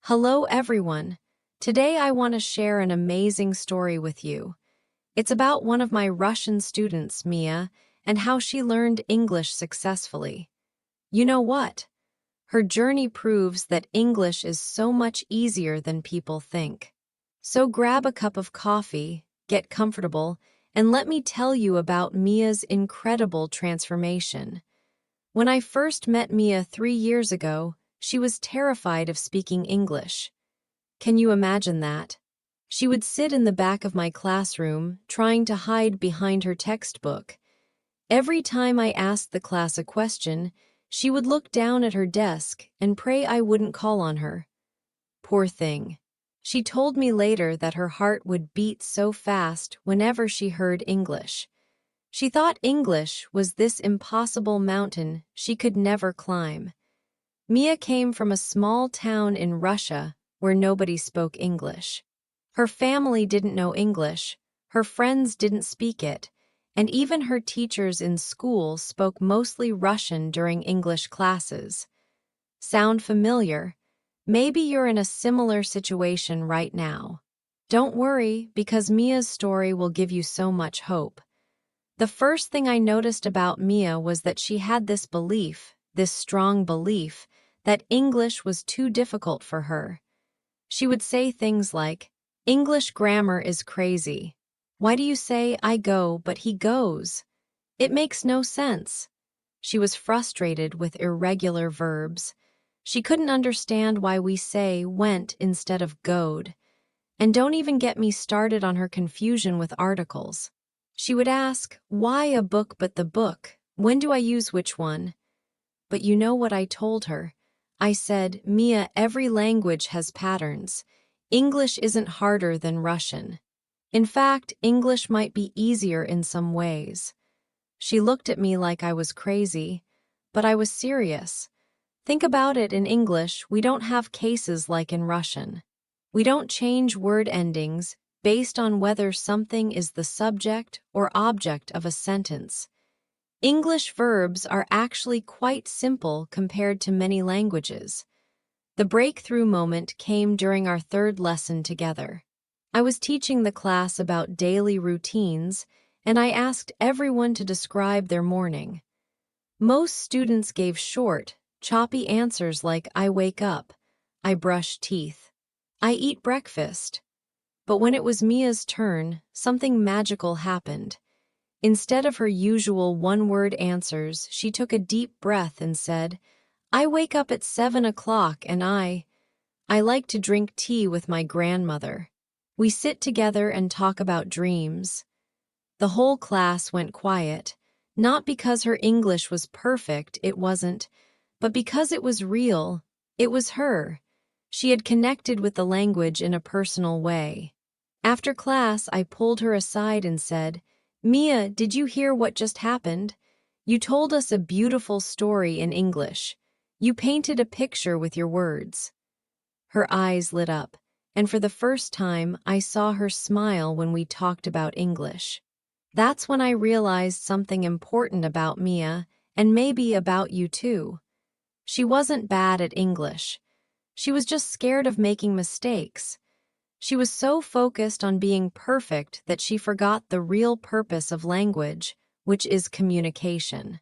Hello, everyone. Today I want to share an amazing story with you. It's about one of my Russian students, Mia, and how she learned English successfully. You know what? Her journey proves that English is so much easier than people think. So grab a cup of coffee, get comfortable, and let me tell you about Mia's incredible transformation. When I first met Mia 3 years ago, she was terrified of speaking English. Can you imagine that? She would sit in the back of my classroom, trying to hide behind her textbook. Every time I asked the class a question, she would look down at her desk and pray I wouldn't call on her. Poor thing. She told me later that her heart would beat so fast whenever she heard English. She thought English was this impossible mountain she could never climb. Mia came from a small town in Russia where nobody spoke English. Her family didn't know English, her friends didn't speak it, and even her teachers in school spoke mostly Russian during English classes. Sound familiar? Maybe you're in a similar situation right now. Don't worry, because Mia's story will give you so much hope. The first thing I noticed about Mia was that she had this belief, this strong belief, that English was too difficult for her. She would say things like, "English grammar is crazy. Why do you say I go but he goes? It makes no sense." She was frustrated with irregular verbs. She couldn't understand why we say went instead of goed. And don't even get me started on her confusion with articles. She would ask, "Why a book but the book? When do I use which one?" But you know what I told her? I said, "Mia, every language has patterns. English isn't harder than Russian. In fact, English might be easier in some ways." She looked at me like I was crazy, but I was serious. Think about it. In English, we don't have cases like in Russian. We don't change word endings based on whether something is the subject or object of a sentence. English verbs are actually quite simple compared to many languages. The breakthrough moment came during our third lesson together. I was teaching the class about daily routines, and I asked everyone to describe their morning. Most students gave short, choppy answers like "I wake up," "I brush teeth," "I eat breakfast." But when it was Mia's turn, something magical happened. Instead of her usual one-word answers, she took a deep breath and said, "I wake up at 7 o'clock and I like to drink tea with my grandmother. We sit together and talk about dreams." The whole class went quiet, not because her English was perfect, it wasn't, but because it was real. It was her. She had connected with the language in a personal way. After class, I pulled her aside and said, "Mia, did you hear what just happened? You told us a beautiful story in English. You painted a picture with your words." Her eyes lit up, and for the first time, I saw her smile when we talked about English. That's when I realized something important about Mia, and maybe about you too. She wasn't bad at English. She was just scared of making mistakes. She was so focused on being perfect that she forgot the real purpose of language, which is communication.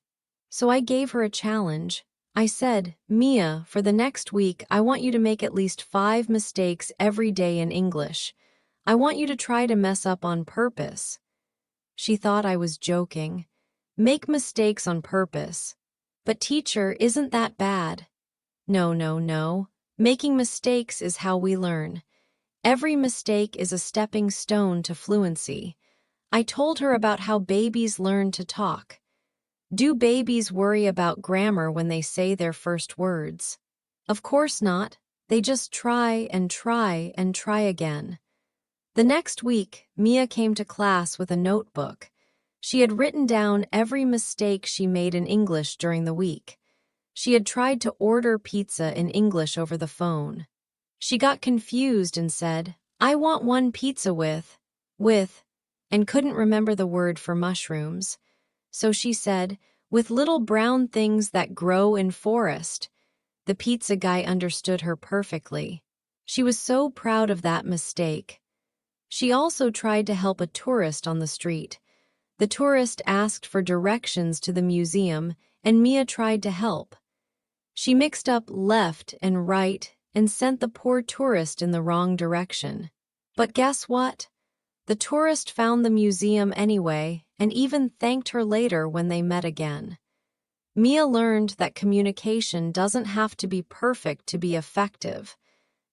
So I gave her a challenge. I said, "Mia, for the next week, I want you to make at least 5 mistakes every day in English. I want you to try to mess up on purpose." She thought I was joking. Make mistakes on purpose. But teacher, isn't that bad? No, no, no. Making mistakes is how we learn. Every mistake is a stepping stone to fluency. I told her about how babies learn to talk. Do babies worry about grammar when they say their first words? Of course not. They just try and try and try again. The next week, Mia came to class with a notebook. She had written down every mistake she made in English during the week. She had tried to order pizza in English over the phone. She got confused and said, "I want one pizza with," and couldn't remember the word for mushrooms. So she said, "with little brown things that grow in forest." The pizza guy understood her perfectly. She was so proud of that mistake. She also tried to help a tourist on the street. The tourist asked for directions to the museum, and Mia tried to help. She mixed up left and right and sent the poor tourist in the wrong direction. But guess what? The tourist found the museum anyway and even thanked her later when they met again. Mia learned that communication doesn't have to be perfect to be effective.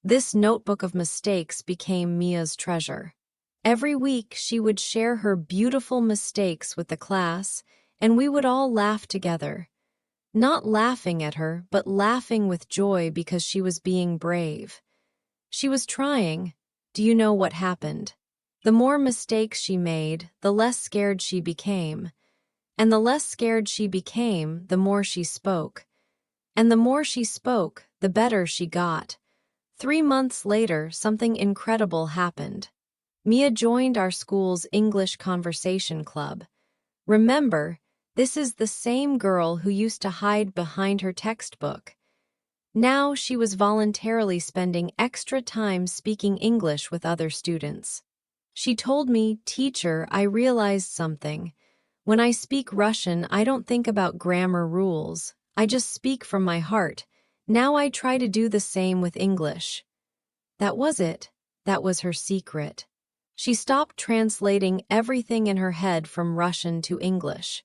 This notebook of mistakes became Mia's treasure. Every week, she would share her beautiful mistakes with the class, and we would all laugh together. Not laughing at her, but laughing with joy because she was being brave. She was trying. Do you know what happened? The more mistakes she made, the less scared she became. And the less scared she became, the more she spoke. And the more she spoke, the better she got. 3 months later, something incredible happened. Mia joined our school's English conversation club. Remember, this is the same girl who used to hide behind her textbook. Now she was voluntarily spending extra time speaking English with other students. She told me, "Teacher, I realized something. When I speak Russian, I don't think about grammar rules. I just speak from my heart. Now I try to do the same with English." That was it. That was her secret. She stopped translating everything in her head from Russian to English.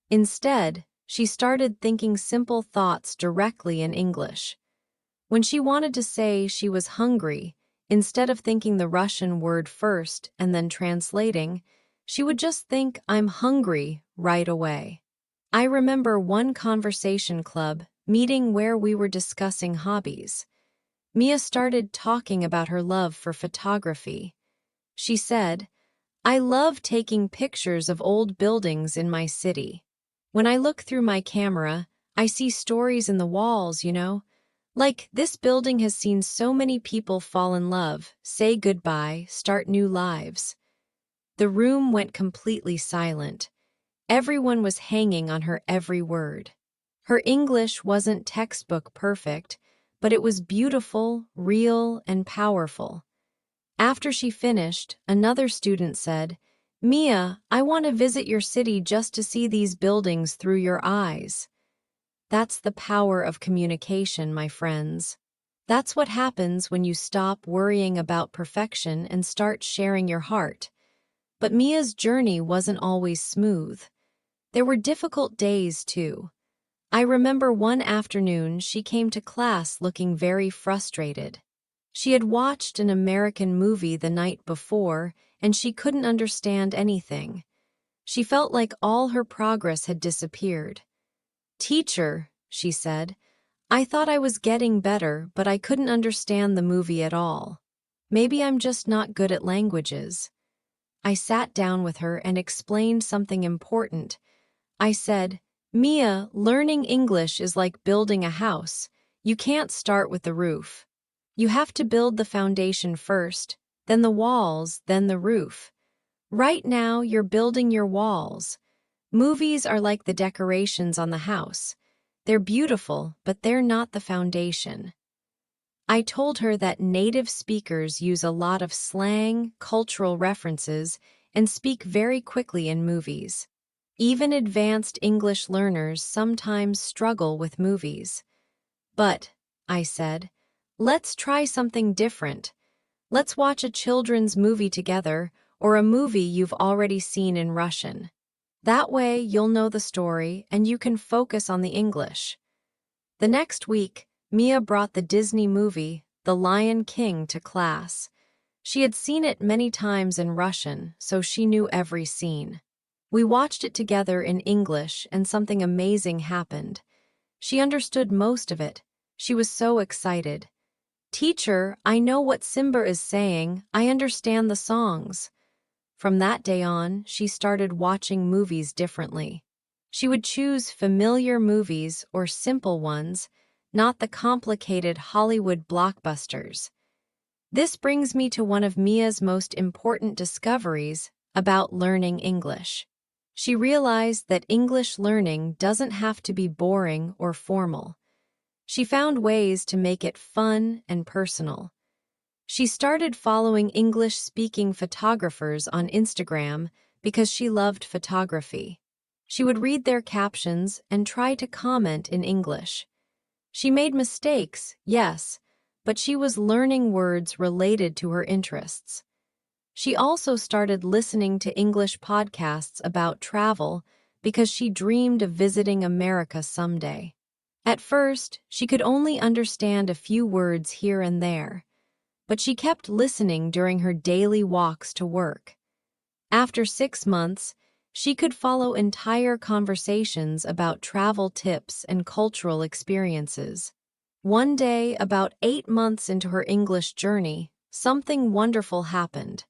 Instead, she started thinking simple thoughts directly in English. When she wanted to say she was hungry, instead of thinking the Russian word first and then translating, she would just think, "I'm hungry," right away. I remember one conversation club meeting where we were discussing hobbies. Mia started talking about her love for photography. She said, "I love taking pictures of old buildings in my city. When I look through my camera, I see stories in the walls, Like, this building has seen so many people fall in love, say goodbye, start new lives." The room went completely silent. Everyone was hanging on her every word. Her English wasn't textbook perfect, but it was beautiful, real, and powerful. After she finished, another student said, "Mia, I want to visit your city just to see these buildings through your eyes." That's the power of communication, my friends. That's what happens when you stop worrying about perfection and start sharing your heart. But Mia's journey wasn't always smooth. There were difficult days, too. I remember one afternoon she came to class looking very frustrated. She had watched an American movie the night before, and she couldn't understand anything. She felt like all her progress had disappeared. "Teacher," she said, "I thought I was getting better, but I couldn't understand the movie at all. Maybe I'm just not good at languages." I sat down with her and explained something important. I said, "Mia, learning English is like building a house. You can't start with the roof. You have to build the foundation first, then the walls, then the roof. Right now, you're building your walls. Movies are like the decorations on the house. They're beautiful, but they're not the foundation." I told her that native speakers use a lot of slang, cultural references, and speak very quickly in movies. Even advanced English learners sometimes struggle with movies. "But," I said, "let's try something different. Let's watch a children's movie together, or a movie you've already seen in Russian. That way, you'll know the story and you can focus on the English." The next week, Mia brought the Disney movie, The Lion King, to class. She had seen it many times in Russian, so she knew every scene. We watched it together in English, and something amazing happened. She understood most of it. She was so excited. "Teacher, I know what Simba is saying. I understand the songs." From that day on, she started watching movies differently. She would choose familiar movies or simple ones, not the complicated Hollywood blockbusters. This brings me to one of Mia's most important discoveries about learning English. She realized that English learning doesn't have to be boring or formal. She found ways to make it fun and personal. She started following English-speaking photographers on Instagram because she loved photography. She would read their captions and try to comment in English. She made mistakes, yes, but she was learning words related to her interests. She also started listening to English podcasts about travel because she dreamed of visiting America someday. At first, she could only understand a few words here and there, but she kept listening during her daily walks to work. After 6 months, she could follow entire conversations about travel tips and cultural experiences. One day, about 8 months into her English journey, something wonderful happened.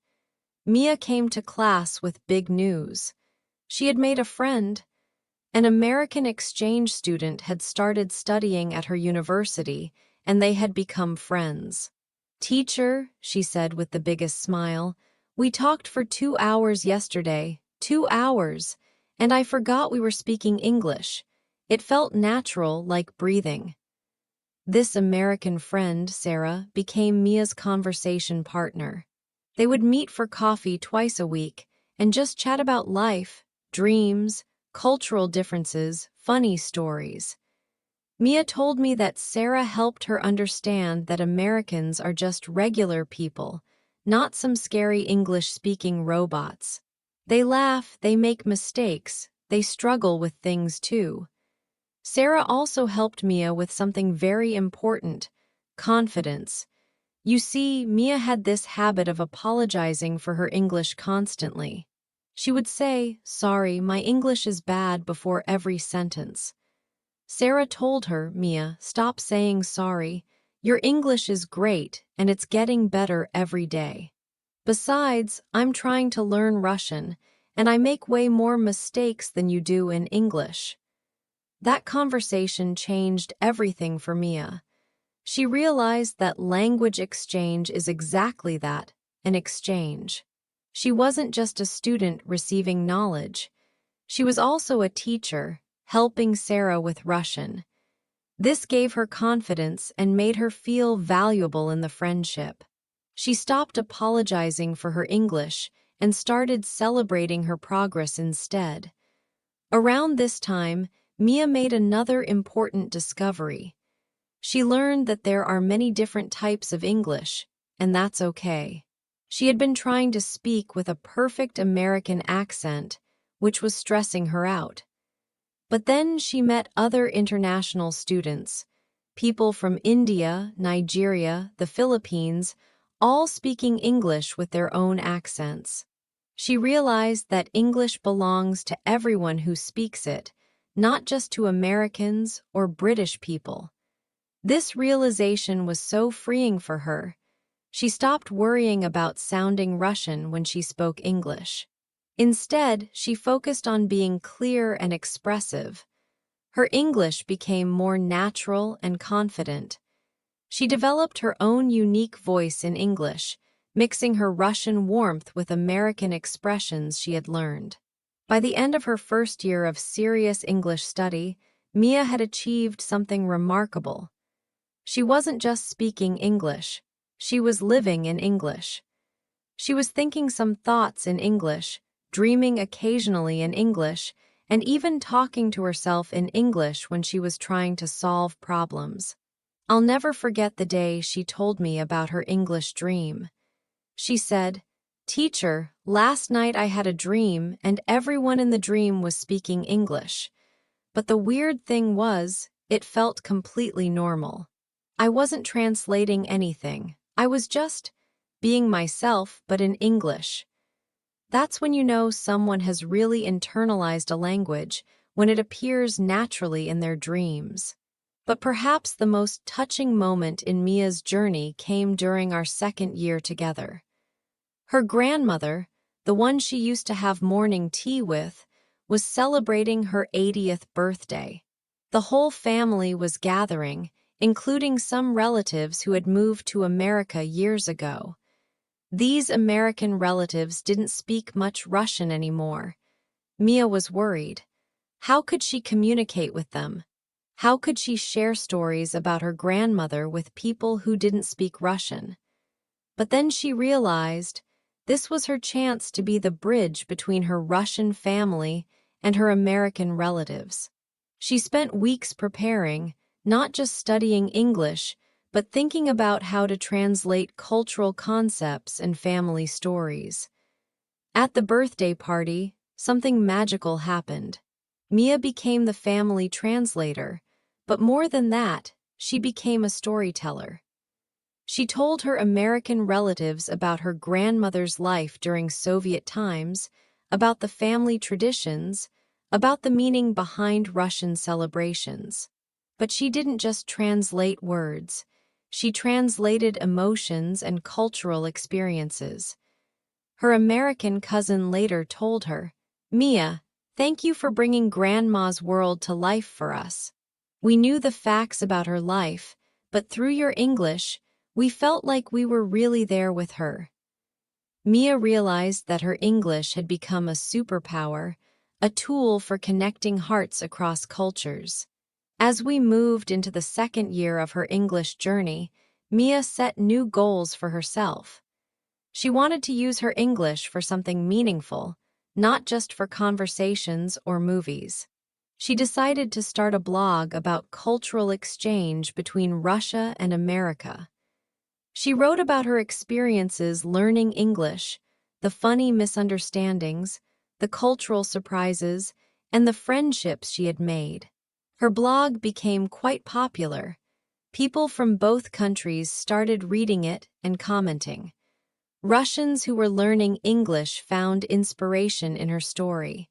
Mia came to class with big news. She had made a friend. An American exchange student had started studying at her university, and they had become friends. "Teacher," she said with the biggest smile, "we talked for 2 hours yesterday, 2 hours, and I forgot we were speaking English. It felt natural, like breathing." This American friend, Sarah, became Mia's conversation partner. They would meet for coffee twice a week and just chat about life, dreams, cultural differences, funny stories. Mia told me that Sarah helped her understand that Americans are just regular people, not some scary English-speaking robots. They laugh, they make mistakes, they struggle with things too. Sarah also helped Mia with something very important: confidence. You see, Mia had this habit of apologizing for her English constantly. She would say, "Sorry, my English is bad," before every sentence. Sarah told her, "Mia, stop saying sorry. Your English is great, and it's getting better every day. Besides, I'm trying to learn Russian, and I make way more mistakes than you do in English." That conversation changed everything for Mia. She realized that language exchange is exactly that, an exchange. She wasn't just a student receiving knowledge. She was also a teacher, helping Sarah with Russian. This gave her confidence and made her feel valuable in the friendship. She stopped apologizing for her English and started celebrating her progress instead. Around this time, Mia made another important discovery. She learned that there are many different types of English, and that's okay. She had been trying to speak with a perfect American accent, which was stressing her out. But then she met other international students, people from India, Nigeria, the Philippines, all speaking English with their own accents. She realized that English belongs to everyone who speaks it, not just to Americans or British people. This realization was so freeing for her. She stopped worrying about sounding Russian when she spoke English. Instead, she focused on being clear and expressive. Her English became more natural and confident. She developed her own unique voice in English, mixing her Russian warmth with American expressions she had learned. By the end of her first year of serious English study, Mia had achieved something remarkable. She wasn't just speaking English, she was living in English. She was thinking some thoughts in English, dreaming occasionally in English, and even talking to herself in English when she was trying to solve problems. I'll never forget the day she told me about her English dream. She said, "Teacher, last night I had a dream and everyone in the dream was speaking English. But the weird thing was, it felt completely normal. I wasn't translating anything. I was just being myself, but in English." That's when you know someone has really internalized a language, when it appears naturally in their dreams. But perhaps the most touching moment in Mia's journey came during our second year together. Her grandmother, the one she used to have morning tea with, was celebrating her 80th birthday. The whole family was gathering, including some relatives who had moved to America years ago. These American relatives didn't speak much Russian anymore. Mia was worried. How could she communicate with them? How could she share stories about her grandmother with people who didn't speak Russian? But then she realized this was her chance to be the bridge between her Russian family and her American relatives. She spent weeks preparing, not just studying English, but thinking about how to translate cultural concepts and family stories. At the birthday party, something magical happened. Mia became the family translator, but more than that, she became a storyteller. She told her American relatives about her grandmother's life during Soviet times, about the family traditions, about the meaning behind Russian celebrations. But she didn't just translate words. She translated emotions and cultural experiences. Her American cousin later told her, "Mia, thank you for bringing Grandma's world to life for us. We knew the facts about her life, but through your English, we felt like we were really there with her." Mia realized that her English had become a superpower, a tool for connecting hearts across cultures. As we moved into the second year of her English journey, Mia set new goals for herself. She wanted to use her English for something meaningful, not just for conversations or movies. She decided to start a blog about cultural exchange between Russia and America. She wrote about her experiences learning English, the funny misunderstandings, the cultural surprises, and the friendships she had made. Her blog became quite popular. People from both countries started reading it and commenting. Russians who were learning English found inspiration in her story.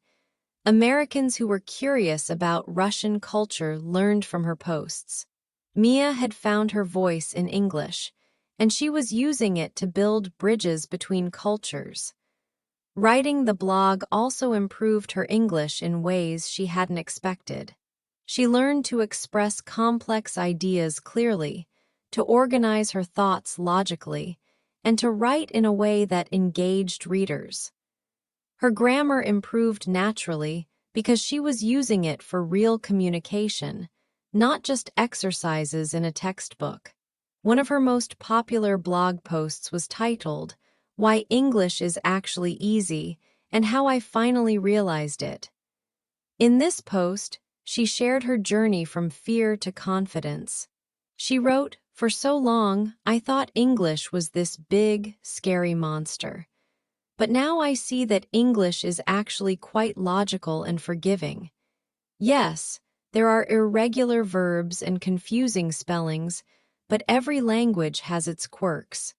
Americans who were curious about Russian culture learned from her posts. Mia had found her voice in English, and she was using it to build bridges between cultures. Writing the blog also improved her English in ways she hadn't expected. She learned to express complex ideas clearly, to organize her thoughts logically, and to write in a way that engaged readers. Her grammar improved naturally because she was using it for real communication, not just exercises in a textbook. One of her most popular blog posts was titled, "Why English is Actually Easy and How I Finally Realized It." In this post, she shared her journey from fear to confidence. She wrote, "For so long, I thought English was this big, scary monster. But now I see that English is actually quite logical and forgiving. Yes, there are irregular verbs and confusing spellings, but every language has its quirks.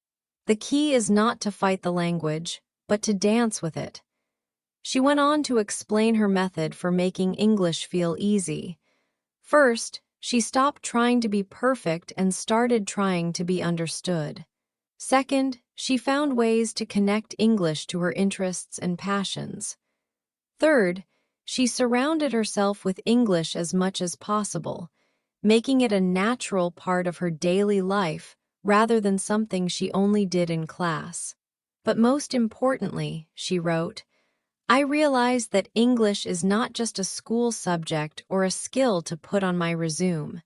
The key is not to fight the language, but to dance with it." She went on to explain her method for making English feel easy. First, she stopped trying to be perfect and started trying to be understood. Second, she found ways to connect English to her interests and passions. Third, she surrounded herself with English as much as possible, making it a natural part of her daily life rather than something she only did in class. But most importantly, she wrote, "I realized that English is not just a school subject or a skill to put on my resume.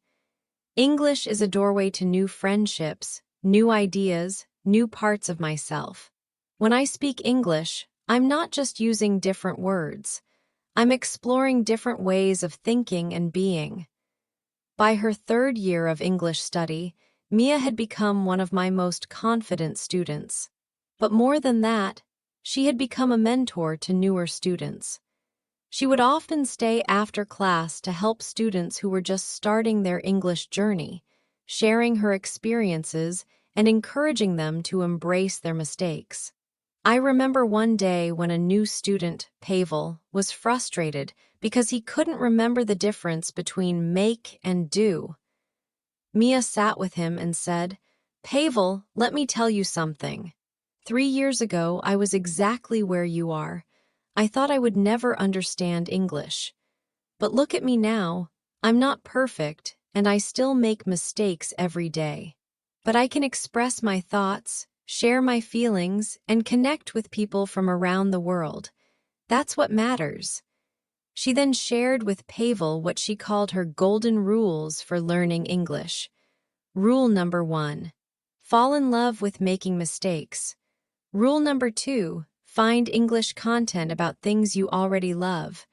English is a doorway to new friendships, new ideas, new parts of myself. When I speak English, I'm not just using different words. I'm exploring different ways of thinking and being." By her third year of English study, Mia had become one of my most confident students. But more than that, she had become a mentor to newer students. She would often stay after class to help students who were just starting their English journey, sharing her experiences and encouraging them to embrace their mistakes. I remember one day when a new student, Pavel, was frustrated because he couldn't remember the difference between make and do. Mia sat with him and said, "Pavel, let me tell you something. 3 years ago, I was exactly where you are. I thought I would never understand English. But look at me now. I'm not perfect, and I still make mistakes every day. But I can express my thoughts, share my feelings, and connect with people from around the world. That's what matters." She then shared with Pavel what she called her golden rules for learning English. Rule number 1. Fall in love with making mistakes. Rule number 2, find English content about things you already love.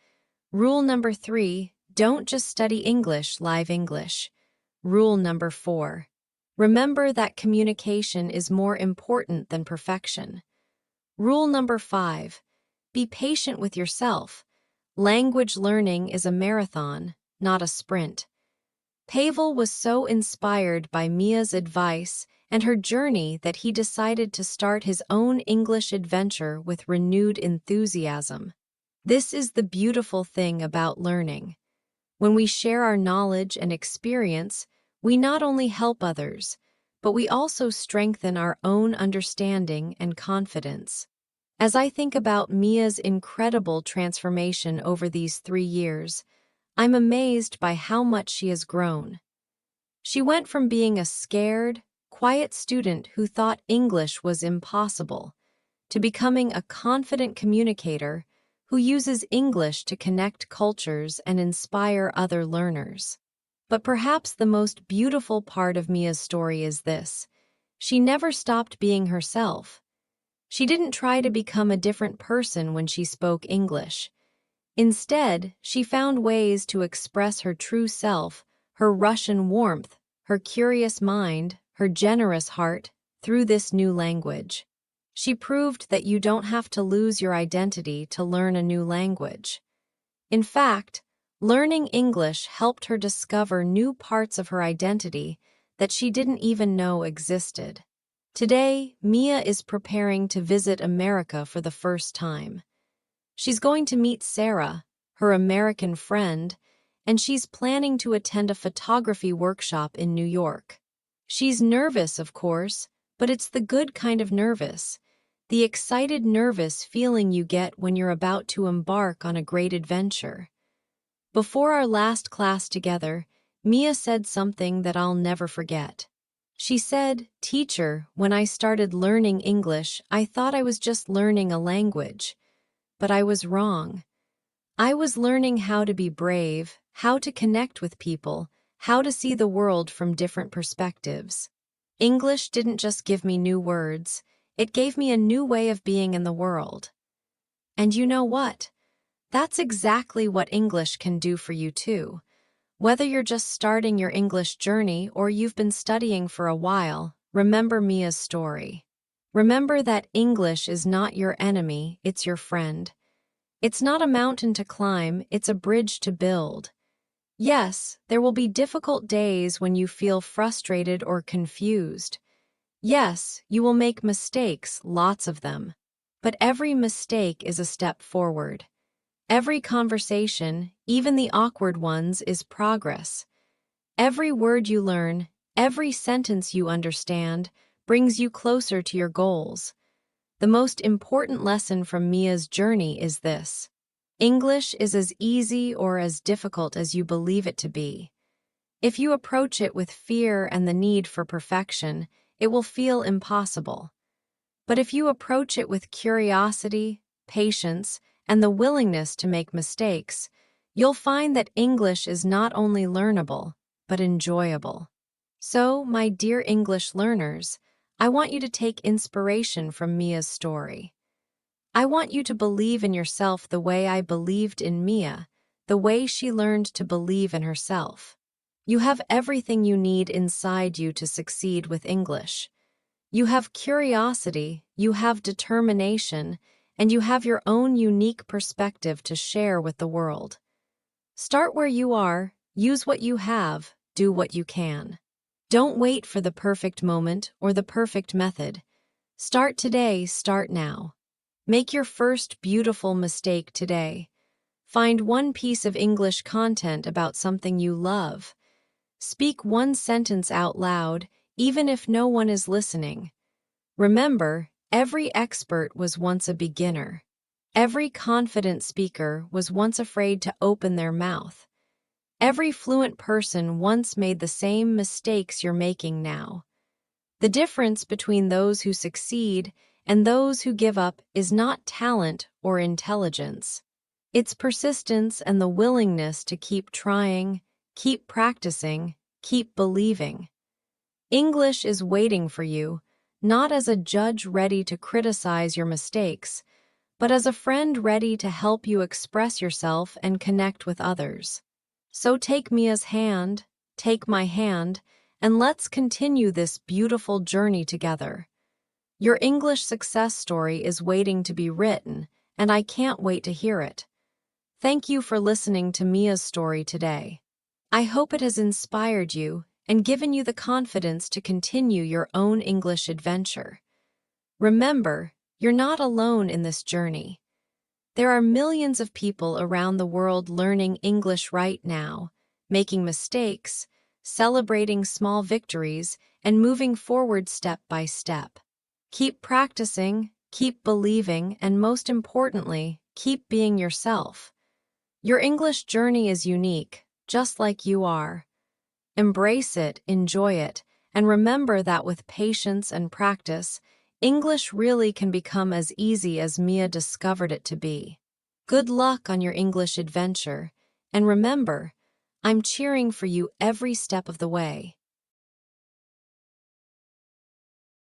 Rule number 3, don't just study English, live English. Rule number 4, remember that communication is more important than perfection. Rule number 5, be patient with yourself. Language learning is a marathon, not a sprint. Pavel was so inspired by Mia's advice and her journey that he decided to start his own English adventure with renewed enthusiasm. This is the beautiful thing about learning. When we share our knowledge and experience, we not only help others, but we also strengthen our own understanding and confidence. As I think about Mia's incredible transformation over these 3 years, I'm amazed by how much she has grown. She went from being a scared, quiet student who thought English was impossible to becoming a confident communicator who uses English to connect cultures and inspire other learners. But perhaps the most beautiful part of Mia's story is this: she never stopped being herself. She didn't try to become a different person when she spoke English. Instead, she found ways to express her true self, her Russian warmth, her curious mind, her generous heart, through this new language. She proved that you don't have to lose your identity to learn a new language. In fact, learning English helped her discover new parts of her identity that she didn't even know existed. Today, Mia is preparing to visit America for the first time. She's going to meet Sarah, her American friend, and she's planning to attend a photography workshop in New York. She's nervous, of course, but it's the good kind of nervous, the excited, nervous feeling you get when you're about to embark on a great adventure. Before our last class together, Mia said something that I'll never forget. She said, "Teacher, when I started learning English, I thought I was just learning a language. But I was wrong. I was learning how to be brave, how to connect with people, how to see the world from different perspectives. English didn't just give me new words, it gave me a new way of being in the world." And you know what? That's exactly what English can do for you too. Whether you're just starting your English journey or you've been studying for a while, remember Mia's story. Remember that English is not your enemy, it's your friend. It's not a mountain to climb, it's a bridge to build. Yes, there will be difficult days when you feel frustrated or confused. Yes, you will make mistakes, lots of them. But every mistake is a step forward. Every conversation, even the awkward ones, is progress. Every word you learn, every sentence you understand, brings you closer to your goals. The most important lesson from Mia's journey is this: English is as easy or as difficult as you believe it to be. If you approach it with fear and the need for perfection, it will feel impossible. But if you approach it with curiosity, patience, and the willingness to make mistakes, you'll find that English is not only learnable, but enjoyable. So, my dear English learners, I want you to take inspiration from Mia's story. I want you to believe in yourself the way I believed in Mia, the way she learned to believe in herself. You have everything you need inside you to succeed with English. You have curiosity, you have determination, and you have your own unique perspective to share with the world. Start where you are, use what you have, do what you can. Don't wait for the perfect moment or the perfect method. Start today, start now. Make your first beautiful mistake today. Find one piece of English content about something you love. Speak one sentence out loud, even if no one is listening. Remember, every expert was once a beginner. Every confident speaker was once afraid to open their mouth. Every fluent person once made the same mistakes you're making now. The difference between those who succeed and those who give up is not talent or intelligence. It's persistence and the willingness to keep trying, keep practicing, keep believing. English is waiting for you, not as a judge ready to criticize your mistakes, but as a friend ready to help you express yourself and connect with others. So take Mia's hand, take my hand, and let's continue this beautiful journey together. Your English success story is waiting to be written, and I can't wait to hear it. Thank you for listening to Mia's story today. I hope it has inspired you and given you the confidence to continue your own English adventure. Remember, you're not alone in this journey. There are millions of people around the world learning English right now, making mistakes, celebrating small victories, and moving forward step by step. Keep practicing, keep believing, and most importantly, keep being yourself. Your English journey is unique, just like you are. Embrace it, enjoy it, and remember that with patience and practice, English really can become as easy as Mia discovered it to be. Good luck on your English adventure, and remember, I'm cheering for you every step of the way.